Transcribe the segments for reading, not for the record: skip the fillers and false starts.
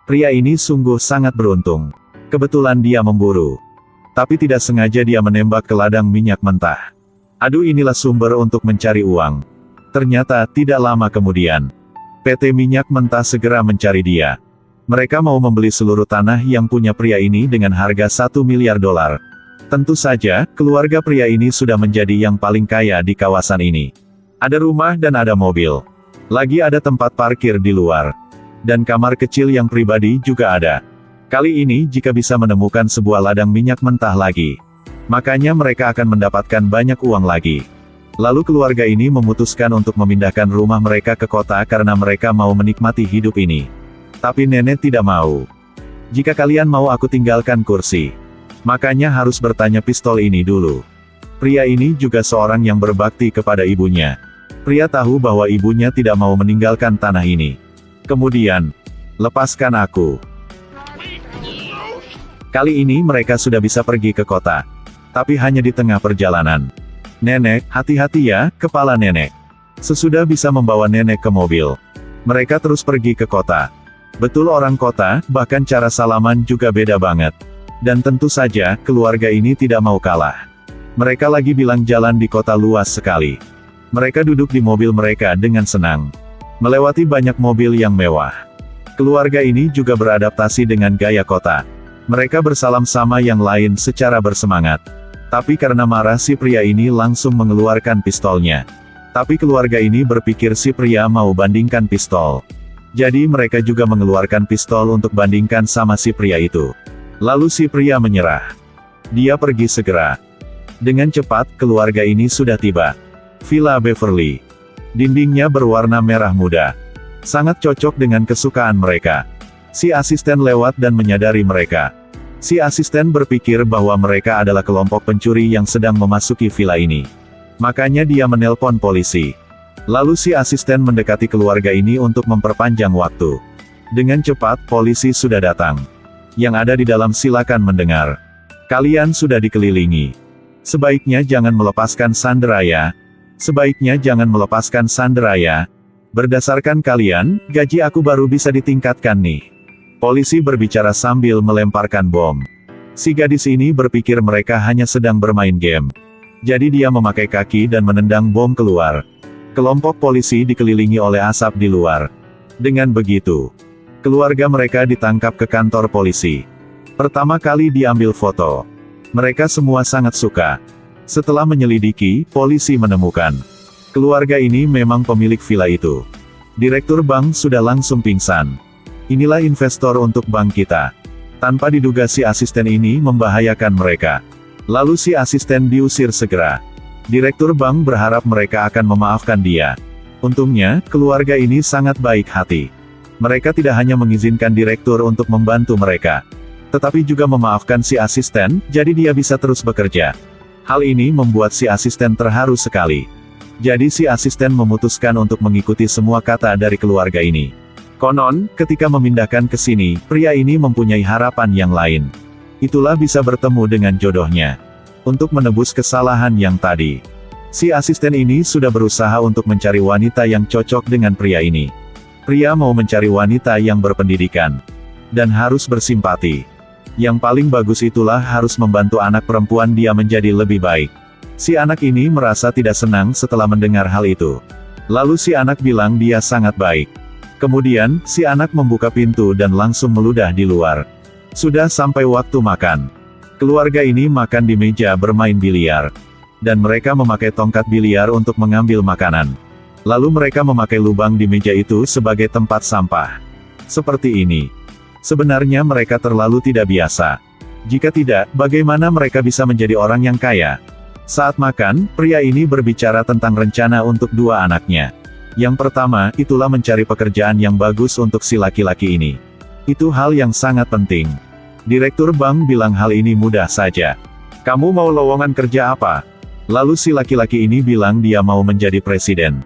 Pria ini sungguh sangat beruntung. Kebetulan dia memburu. Tapi tidak sengaja dia menembak ke ladang minyak mentah. Aduh, inilah sumber untuk mencari uang. Ternyata, tidak lama kemudian, PT Minyak Mentah segera mencari dia. Mereka mau membeli seluruh tanah yang punya pria ini dengan harga $1 miliar. Tentu saja, keluarga pria ini sudah menjadi yang paling kaya di kawasan ini. Ada rumah dan ada mobil. Lagi ada tempat parkir di luar. Dan kamar kecil yang pribadi juga ada. Kali ini jika bisa menemukan sebuah ladang minyak mentah lagi, makanya mereka akan mendapatkan banyak uang lagi. Lalu keluarga ini memutuskan untuk memindahkan rumah mereka ke kota karena mereka mau menikmati hidup ini. Tapi nenek tidak mau. Jika kalian mau aku tinggalkan kursi, makanya harus bertanya pistol ini dulu. Pria ini juga seorang yang berbakti kepada ibunya. Pria tahu bahwa ibunya tidak mau meninggalkan tanah ini. Kemudian, lepaskan aku. Kali ini mereka sudah bisa pergi ke kota. Tapi hanya di tengah perjalanan. Nenek, hati-hati ya, kepala nenek. Sesudah bisa membawa nenek ke mobil, mereka terus pergi ke kota. Betul orang kota, bahkan cara salaman juga beda banget. Dan tentu saja, keluarga ini tidak mau kalah. Mereka lagi bilang jalan di kota luas sekali. Mereka duduk di mobil mereka dengan senang. Melewati banyak mobil yang mewah. Keluarga ini juga beradaptasi dengan gaya kota. Mereka bersalam sama yang lain secara bersemangat. Tapi karena marah si pria ini langsung mengeluarkan pistolnya. Tapi keluarga ini berpikir si pria mau bandingkan pistol. Jadi mereka juga mengeluarkan pistol untuk bandingkan sama si pria itu. Lalu si pria menyerah. Dia pergi segera. Dengan cepat, keluarga ini sudah tiba. Villa Beverly. Dindingnya berwarna merah muda. Sangat cocok dengan kesukaan mereka. Si asisten lewat dan menyadari mereka. Si asisten berpikir bahwa mereka adalah kelompok pencuri yang sedang memasuki villa ini. Makanya dia menelpon polisi. Lalu si asisten mendekati keluarga ini untuk memperpanjang waktu. Dengan cepat, polisi sudah datang. Yang ada di dalam silakan mendengar. Kalian sudah dikelilingi. Sebaiknya jangan melepaskan Sandra ya. Sebaiknya jangan melepaskan Sandra ya. Berdasarkan kalian, gaji aku baru bisa ditingkatkan nih. Polisi berbicara sambil melemparkan bom. Si gadis ini berpikir mereka hanya sedang bermain game. Jadi dia memakai kaki dan menendang bom keluar. Kelompok polisi dikelilingi oleh asap di luar. Dengan begitu, keluarga mereka ditangkap ke kantor polisi. Pertama kali diambil foto. Mereka semua sangat suka. Setelah menyelidiki, polisi menemukan. Keluarga ini memang pemilik villa itu. Direktur bank sudah langsung pingsan. Inilah investor untuk bank kita. Tanpa diduga si asisten ini membahayakan mereka. Lalu si asisten diusir segera. Direktur bank berharap mereka akan memaafkan dia. Untungnya, keluarga ini sangat baik hati. Mereka tidak hanya mengizinkan direktur untuk membantu mereka, tetapi juga memaafkan si asisten, jadi dia bisa terus bekerja. Hal ini membuat si asisten terharu sekali. Jadi si asisten memutuskan untuk mengikuti semua kata dari keluarga ini. Konon, ketika memindahkan ke sini, pria ini mempunyai harapan yang lain. Itulah bisa bertemu dengan jodohnya. Untuk menebus kesalahan yang tadi. Si asisten ini sudah berusaha untuk mencari wanita yang cocok dengan pria ini. Pria mau mencari wanita yang berpendidikan. Dan harus bersimpati. Yang paling bagus itulah harus membantu anak perempuan dia menjadi lebih baik. Si anak ini merasa tidak senang setelah mendengar hal itu. Lalu si anak bilang dia sangat baik. Kemudian, si anak membuka pintu dan langsung meludah di luar. Sudah sampai waktu makan. Keluarga ini makan di meja bermain biliar. Dan mereka memakai tongkat biliar untuk mengambil makanan. Lalu mereka memakai lubang di meja itu sebagai tempat sampah. Seperti ini. Sebenarnya mereka terlalu tidak biasa. Jika tidak, bagaimana mereka bisa menjadi orang yang kaya? Saat makan, pria ini berbicara tentang rencana untuk dua anaknya. Yang pertama, itulah mencari pekerjaan yang bagus untuk si laki-laki ini. Itu hal yang sangat penting. Direktur bank bilang hal ini mudah saja. Kamu mau lowongan kerja apa? Lalu si laki-laki ini bilang dia mau menjadi presiden.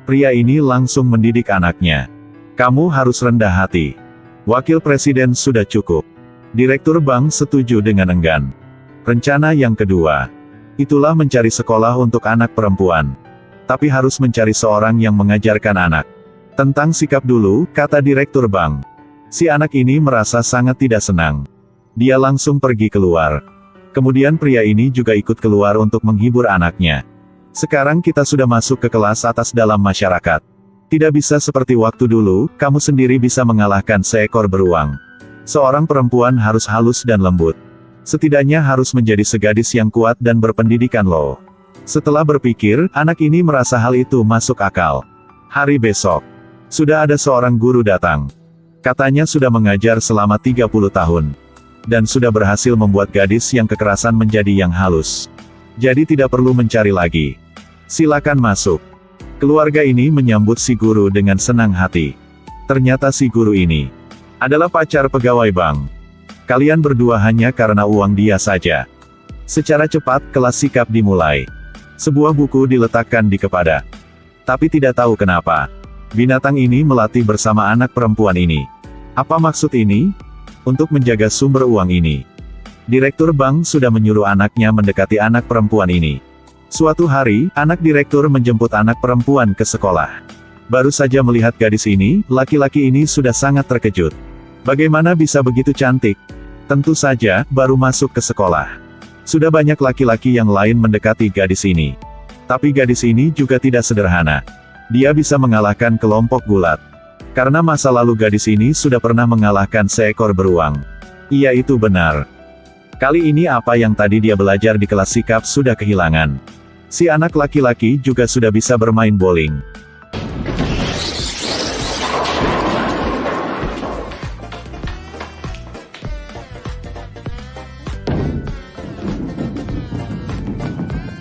Pria ini langsung mendidik anaknya. Kamu harus rendah hati. Wakil presiden sudah cukup. Direktur bank setuju dengan enggan. Rencana yang kedua. Itulah mencari sekolah untuk anak perempuan. Tapi harus mencari seorang yang mengajarkan anak. Tentang sikap dulu, kata direktur bank. Si anak ini merasa sangat tidak senang. Dia langsung pergi keluar. Kemudian pria ini juga ikut keluar untuk menghibur anaknya. Sekarang kita sudah masuk ke kelas atas dalam masyarakat. Tidak bisa seperti waktu dulu, kamu sendiri bisa mengalahkan seekor beruang. Seorang perempuan harus halus dan lembut. Setidaknya harus menjadi segadis yang kuat dan berpendidikan loh. Setelah berpikir, anak ini merasa hal itu masuk akal. Hari besok, sudah ada seorang guru datang. Katanya sudah mengajar selama 30 tahun. Dan sudah berhasil membuat gadis yang kekerasan menjadi yang halus. Jadi tidak perlu mencari lagi. Silakan masuk. Keluarga ini menyambut si guru dengan senang hati. Ternyata si guru ini adalah pacar pegawai bank. Kalian berdua hanya karena uang dia saja. Secara cepat, kelas sikap dimulai. Sebuah buku diletakkan di kepada. Tapi tidak tahu kenapa. Binatang ini melatih bersama anak perempuan ini. Apa maksud ini? Untuk menjaga sumber uang ini. Direktur bank sudah menyuruh anaknya mendekati anak perempuan ini. Suatu hari, anak direktur menjemput anak perempuan ke sekolah. Baru saja melihat gadis ini, laki-laki ini sudah sangat terkejut. Bagaimana bisa begitu cantik? Tentu saja, baru masuk ke sekolah. Sudah banyak laki-laki yang lain mendekati gadis ini. Tapi gadis ini juga tidak sederhana. Dia bisa mengalahkan kelompok gulat. Karena masa lalu gadis ini sudah pernah mengalahkan seekor beruang. Iya, itu benar. Kali ini apa yang tadi dia belajar di kelas sikap sudah kehilangan. Si anak laki-laki juga sudah bisa bermain bowling.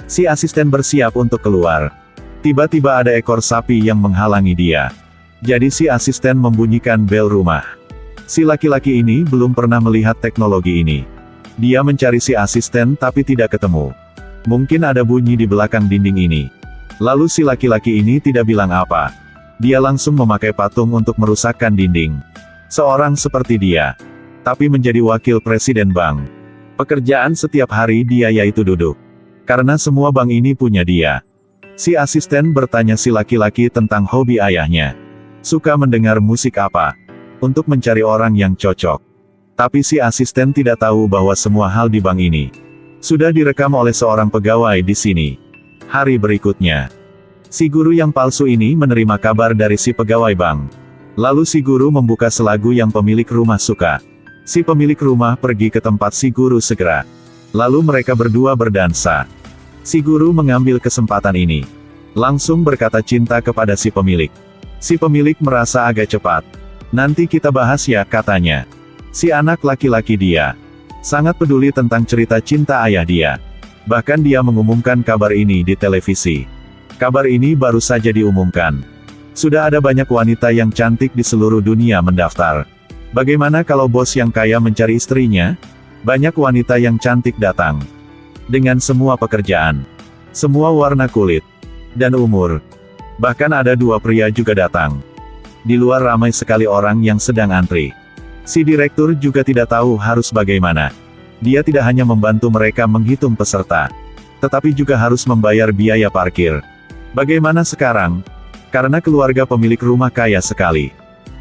Si asisten bersiap untuk keluar. Tiba-tiba ada ekor sapi yang menghalangi dia. Jadi si asisten membunyikan bel rumah. Si laki-laki ini belum pernah melihat teknologi ini. Dia mencari si asisten tapi tidak ketemu. Mungkin ada bunyi di belakang dinding ini. Lalu si laki-laki ini tidak bilang apa. Dia langsung memakai patung untuk merusakkan dinding. Seorang seperti dia. Tapi menjadi wakil presiden bank. Pekerjaan setiap hari dia yaitu duduk. Karena semua bank ini punya dia. Si asisten bertanya si laki-laki tentang hobi ayahnya. Suka mendengar musik apa? Untuk mencari orang yang cocok. Tapi si asisten tidak tahu bahwa semua hal di bank ini sudah direkam oleh seorang pegawai di sini. Hari berikutnya, si guru yang palsu ini menerima kabar dari si pegawai bank. Lalu si guru membuka selagu yang pemilik rumah suka. Si pemilik rumah pergi ke tempat si guru segera. Lalu mereka berdua berdansa. Si guru mengambil kesempatan ini. Langsung berkata cinta kepada si pemilik. Si pemilik merasa agak cepat. Nanti kita bahas ya, katanya. Si anak laki-laki dia sangat peduli tentang cerita cinta ayah dia. Bahkan dia mengumumkan kabar ini di televisi. Kabar ini baru saja diumumkan. Sudah ada banyak wanita yang cantik di seluruh dunia mendaftar. Bagaimana kalau bos yang kaya mencari istrinya? Banyak wanita yang cantik datang. Dengan semua pekerjaan. Semua warna kulit. Dan umur. Bahkan ada 2 pria juga datang. Di luar ramai sekali orang yang sedang antri. Si direktur juga tidak tahu harus bagaimana. Dia tidak hanya membantu mereka menghitung peserta. Tetapi juga harus membayar biaya parkir. Bagaimana sekarang? Karena keluarga pemilik rumah kaya sekali.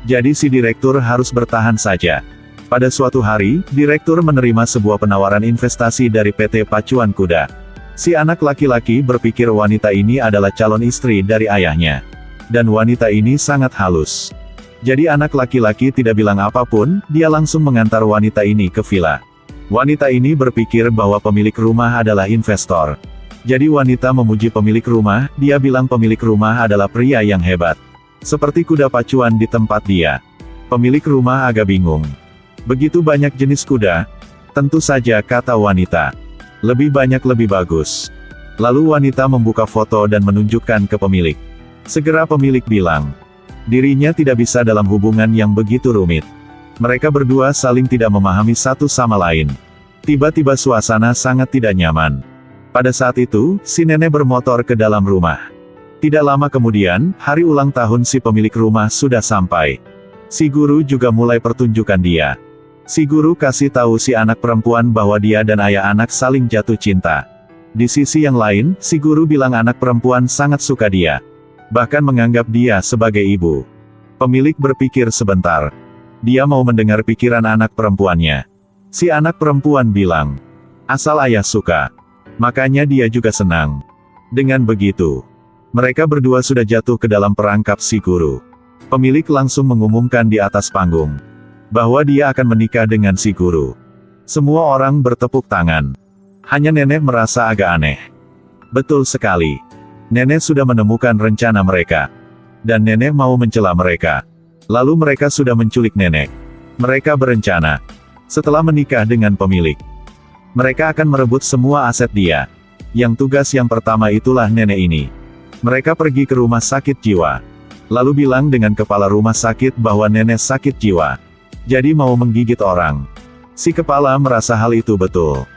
Jadi si direktur harus bertahan saja. Pada suatu hari, direktur menerima sebuah penawaran investasi dari PT Pacuan Kuda. Si anak laki-laki berpikir wanita ini adalah calon istri dari ayahnya. Dan wanita ini sangat halus. Jadi anak laki-laki tidak bilang apapun, dia langsung mengantar wanita ini ke villa. Wanita ini berpikir bahwa pemilik rumah adalah investor. Jadi wanita memuji pemilik rumah, dia bilang pemilik rumah adalah pria yang hebat. Seperti kuda pacuan di tempat dia. Pemilik rumah agak bingung. Begitu banyak jenis kuda? Tentu saja, kata wanita. Lebih banyak lebih bagus. Lalu wanita membuka foto dan menunjukkan ke pemilik. Segera pemilik bilang, dirinya tidak bisa dalam hubungan yang begitu rumit. Mereka berdua saling tidak memahami satu sama lain. Tiba-tiba suasana sangat tidak nyaman. Pada saat itu, si nenek bermotor ke dalam rumah. Tidak lama kemudian, hari ulang tahun si pemilik rumah sudah sampai. Si guru juga mulai pertunjukan dia. Si guru kasih tahu si anak perempuan bahwa dia dan ayah anak saling jatuh cinta. Di sisi yang lain, si guru bilang anak perempuan sangat suka dia. Bahkan menganggap dia sebagai ibu. Pemilik berpikir sebentar. Dia mau mendengar pikiran anak perempuannya. Si anak perempuan bilang, asal ayah suka. Makanya dia juga senang. Dengan begitu, mereka berdua sudah jatuh ke dalam perangkap si guru. Pemilik langsung mengumumkan di atas panggung, bahwa dia akan menikah dengan si guru. Semua orang bertepuk tangan. Hanya nenek merasa agak aneh. Betul sekali. Nenek sudah menemukan rencana mereka. Dan nenek mau mencela mereka. Lalu mereka sudah menculik nenek. Mereka berencana, setelah menikah dengan pemilik, mereka akan merebut semua aset dia. Yang tugas yang pertama itulah nenek ini. Mereka pergi ke rumah sakit jiwa. Lalu bilang dengan kepala rumah sakit bahwa nenek sakit jiwa. Jadi mau menggigit orang. Si kepala merasa hal itu betul.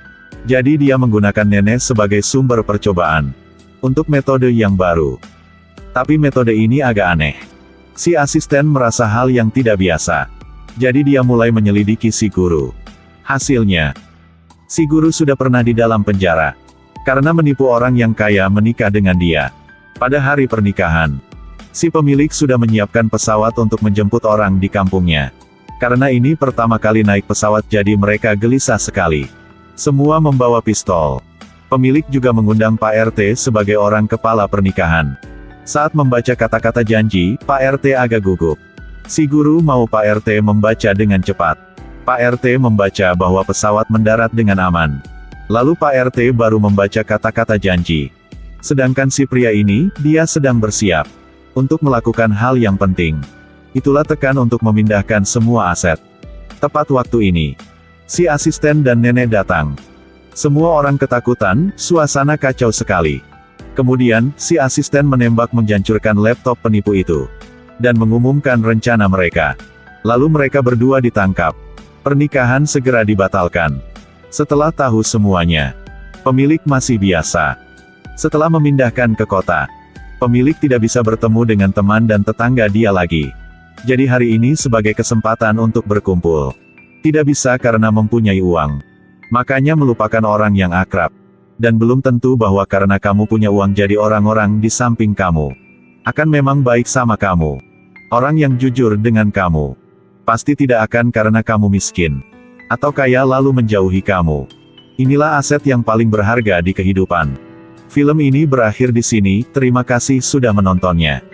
Jadi dia menggunakan nenek sebagai sumber percobaan. Untuk metode yang baru. Tapi metode ini agak aneh. Si asisten merasa hal yang tidak biasa. Jadi dia mulai menyelidiki si guru. Hasilnya, si guru sudah pernah di dalam penjara. Karena menipu orang yang kaya menikah dengan dia. Pada hari pernikahan, si pemilik sudah menyiapkan pesawat untuk menjemput orang di kampungnya. Karena ini pertama kali naik pesawat jadi mereka gelisah sekali. Semua membawa pistol. Pemilik juga mengundang Pak RT sebagai orang kepala pernikahan. Saat membaca kata-kata janji, Pak RT agak gugup. Si guru mau Pak RT membaca dengan cepat. Pak RT membaca bahwa pesawat mendarat dengan aman. Lalu Pak RT baru membaca kata-kata janji. Sedangkan si pria ini, dia sedang bersiap untuk melakukan hal yang penting. Itulah tekan untuk memindahkan semua aset. Tepat waktu ini, si asisten dan nenek datang. Semua orang ketakutan, suasana kacau sekali. Kemudian, si asisten menembak menghancurkan laptop penipu itu. Dan mengumumkan rencana mereka. Lalu mereka berdua ditangkap. Pernikahan segera dibatalkan. Setelah tahu semuanya, pemilik masih biasa. Setelah memindahkan ke kota, pemilik tidak bisa bertemu dengan teman dan tetangga dia lagi. Jadi hari ini sebagai kesempatan untuk berkumpul. Tidak bisa karena mempunyai uang. Makanya melupakan orang yang akrab. Dan belum tentu bahwa karena kamu punya uang jadi orang-orang di samping kamu akan memang baik sama kamu. Orang yang jujur dengan kamu pasti tidak akan karena kamu miskin atau kaya lalu menjauhi kamu. Inilah aset yang paling berharga di kehidupan. Film ini berakhir di sini, terima kasih sudah menontonnya.